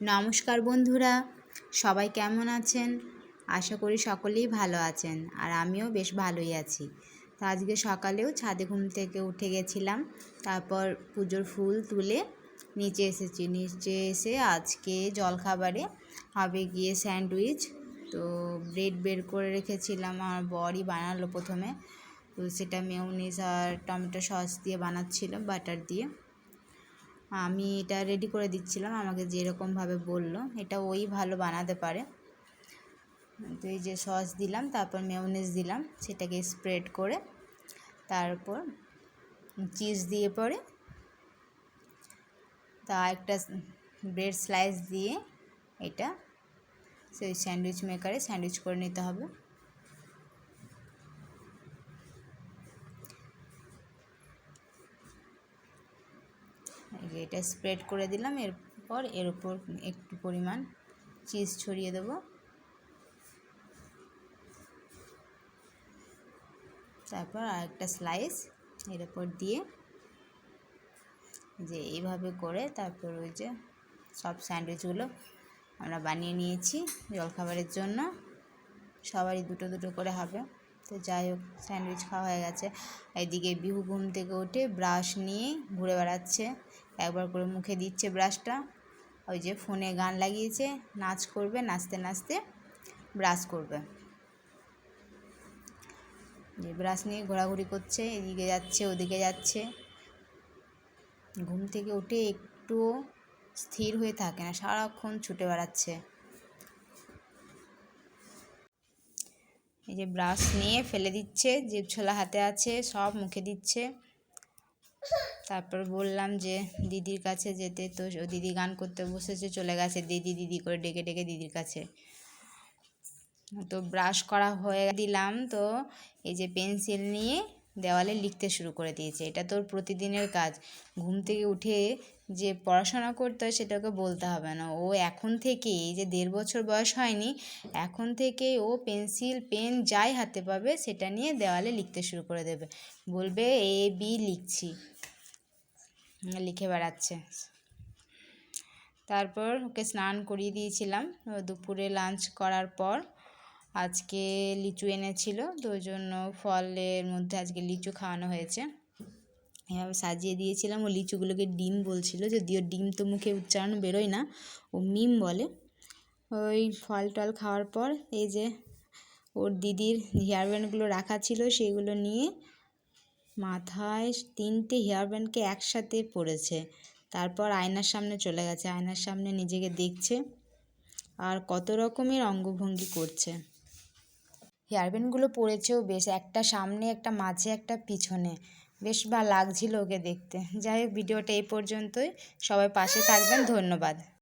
নমস্কার বন্ধুরা, সবাই কেমন আছেন? আশা করি সকলেই ভালো আছেন, আর আমিও বেশ ভালোই আছি। তো আজকে সকালেও ছাদে ঘুম থেকে উঠে গেছিলাম, তারপর পুজোর ফুল তুলে নিচে এসেছি। নিচে এসে আজকে জলখাবারে হবে গিয়ে স্যান্ডউইচ। তো ব্রেড বের করে রেখেছিলাম, আমার বরই বানালো প্রথমে। তো সেটা মেয়োনিজ আর টমেটো সস দিয়ে বানাচ্ছিল, বাটার দিয়ে। আমি এটা রেডি করে দিচ্ছিলাম, আমাকে যেরকমভাবে বললো। এটা ওই ভালো বানাতে পারে। তো এই যে সস দিলাম, তারপর মেয়োনিজ দিলাম, সেটাকে স্প্রেড করে তারপর চিজ দিয়ে পরে তা একটা ব্রেড স্লাইস দিয়ে এটা সেই স্যান্ডউইচ মেকারে স্যান্ডউইচ করে নিতে হবে। এটা স্প্রেড করে দিলাম, এরপর এর উপর একটু পরিমাণ চিজ ছড়িয়ে দেবো। তারপর আরেকটা স্লাইস এর উপর দিয়ে যে এইভাবে করে তারপর ওই যে সব স্যান্ডউইচগুলো আমরা বানিয়ে নিয়েছি জলখাবারের জন্য। সবারই দুটো দুটো করে হবে। তো যাই হোক, স্যান্ডউইচ খাওয়া হয়ে গেছে। এইদিকে বিহু ঘুম থেকে উঠে ব্রাশ নিয়ে ঘুরে বেড়াচ্ছে, একবার করে মুখে দিচ্ছে ব্রাশটা। ওই যে ফোনে গান লাগিয়েছে, নাচ করবে, নাচতে নাচতে ব্রাশ করবে। যে ব্রাশ নিয়ে ঘোরাঘুরি করছে, এদিকে যাচ্ছে ওদিকে যাচ্ছে। ঘুম থেকে উঠে একটুও স্থির হয়ে থাকে না, সারাক্ষণ ছুটে বেড়াচ্ছে। এই যে ব্রাশ নিয়ে ফেলে দিচ্ছে, যে ছোলা হাতে আছে সব মুখে দিচ্ছে। তারপর বললাম যে দিদির কাছে যেতে, তো দিদি গান করতে বসেছে, চলে গেছে দিদি দিদি করে ডেকে ডেকে দিদির কাছে। তো ব্রাশ করা হয়ে দিলাম, তো এই যে পেন্সিল নিয়ে দেওয়ালে লিখতে শুরু করে দিয়েছে। এটা তোর প্রতিদিনের কাজ। ঘুম থেকে উঠে যে পড়াশোনা করতে হয় সেটাকে বলতে হবে না। ও এখন থেকে, এই যে 1.5 বছর বয়স হয়নি, এখন থেকে ও পেন্সিল পেন যাই হাতে পাবে সেটা নিয়ে দেওয়ালে লিখতে শুরু করে দেবে। বলবে এ বি লিখছি, লিখে বেড়াচ্ছে। তারপর ওকে স্নান করিয়ে দিয়েছিলাম। দুপুরে লাঞ্চ করার পর আজকে লিচু এনেছিল, তো ওই জন্য ফলের মধ্যে আজকে লিচু খাওয়ানো হয়েছে। এভাবে সাজিয়ে দিয়েছিলাম। ও লিচুগুলোকে ডিম বলছিল, যদিও ডিম তো মুখে উচ্চারণ বেরোয় না, ও মিম বলে। ওই ফল টল খাওয়ার পর এই যে ওর দিদির হেয়ার ব্যান্ডগুলো রাখা ছিল, সেগুলো নিয়ে মাথায় 3টে হেয়ার ব্যান্ডকে একসাথে পরেছে। তারপর আয়নার সামনে চলে গেছে, আয়নার সামনে নিজেকে দেখছে আর কত রকমের অঙ্গভঙ্গি করছে। হেয়ার ব্যান্ডগুলো পরেছেও বেশ, একটা সামনে, একটা মাঝে, একটা পিছনে। বেশ ভালো লাগছিল ওকে দেখতে। যাই হোক, ভিডিওটা এই পর্যন্তই। সবাই পাশে থাকবেন, ধন্যবাদ।